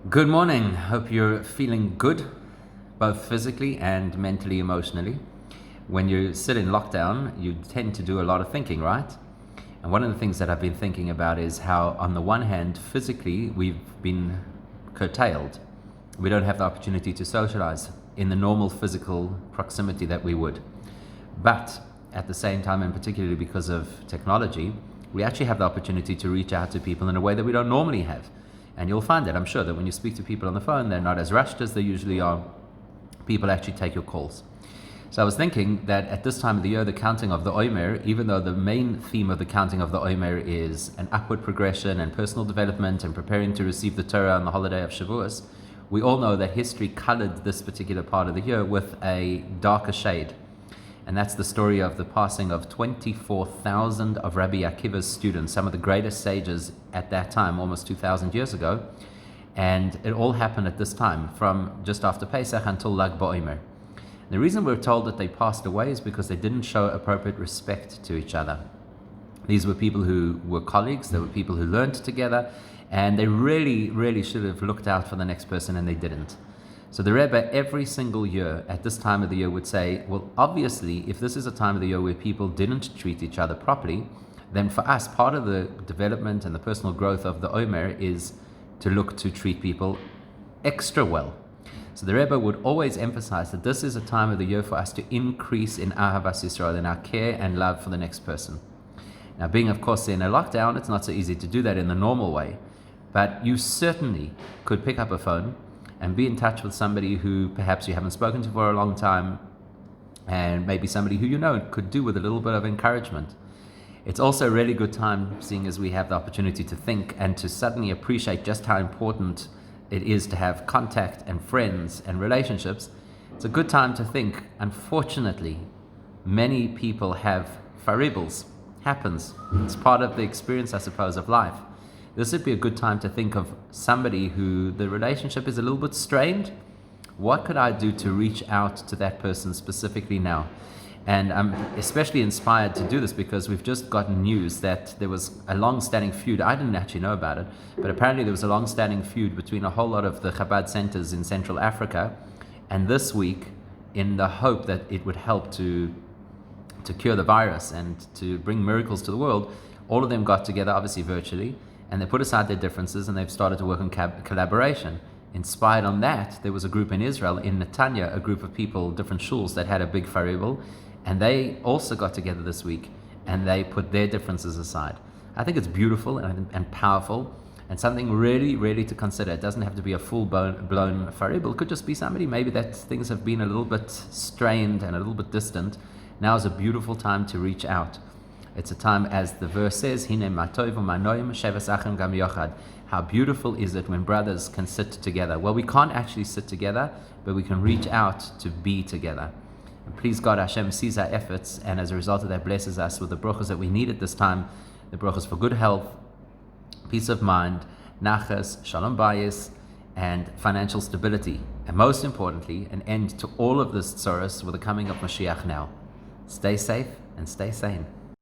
Good morning. Hope you're feeling good, both physically and mentally, emotionally. When you sit in lockdown, you tend to do a lot of thinking, right? And one of the things that I've been thinking about is how, on the one hand, physically, we've been curtailed. We don't have the opportunity to socialize in the normal physical proximity that we would. But at the same time, and particularly because of technology, we actually have the opportunity to reach out to people in a way that we don't normally have. And you'll find that, I'm sure, that when you speak to people on the phone, they're not as rushed as they usually are. People actually take your calls. So I was thinking that at this time of the year, the counting of the Omer, even though the main theme of the counting of the Omer is an upward progression and personal development and preparing to receive the Torah on the holiday of Shavuos, we all know that history colored this particular part of the year with a darker shade. And that's the story of the passing of 24,000 of Rabbi Akiva's students, some of the greatest sages at that time, almost 2,000 years ago. And it all happened at this time, from just after Pesach until Lag BaOmer. The reason we're told that they passed away is because they didn't show appropriate respect to each other. These were people who were colleagues, they were people who learned together, and they really should have looked out for the next person, and they didn't. So the Rebbe every single year at this time of the year would say, well, obviously, if this is a time of the year where people didn't treat each other properly, then for us, part of the development and the personal growth of the Omer is to look to treat people extra well. So the Rebbe would always emphasize that this is a time of the year for us to increase in Ahavas Yisrael, in our care and love for the next person. Now, being, of course, in a lockdown, it's not so easy to do that in the normal way, but you certainly could pick up a phone and be in touch with somebody who perhaps you haven't spoken to for a long time, and maybe somebody who you know could do with a little bit of encouragement. It's also a really good time, seeing as we have the opportunity to think and to suddenly appreciate just how important it is to have contact and friends and relationships. It's a good time to think. Unfortunately, many people have faribbles. Happens. It's part of the experience, I suppose, of life. This would be a good time to think of somebody who the relationship is a little bit strained. What could I do to reach out to that person specifically now? And I'm especially inspired to do this because we've just gotten news that there was a long-standing feud. I didn't actually know about it, but apparently there was a long-standing feud between a whole lot of the Chabad centers in Central Africa. And this week, in the hope that it would help to cure the virus and to bring miracles to the world, all of them got together, obviously virtually, and they put aside their differences and they've started to work on collaboration. Inspired on that, there was a group in Israel, in Netanya, a group of people, different shuls that had a big faribel, and they also got together this week and they put their differences aside. I think it's beautiful and powerful and something really to consider. It doesn't have to be a full-blown faribel. It could just be somebody maybe that things have been a little bit strained and a little bit distant. Now is a beautiful time to reach out. It's a time, as the verse says, Hine matov u'manoim shevas achim gam yochad. How beautiful is it when brothers can sit together? Well, we can't actually sit together, but we can reach out to be together. And please God, Hashem sees our efforts, and as a result of that blesses us with the brachos that we need at this time, the brachos for good health, peace of mind, nachas, shalom bayis, and financial stability. And most importantly, an end to all of this tzoros with the coming of Mashiach now. Stay safe and stay sane.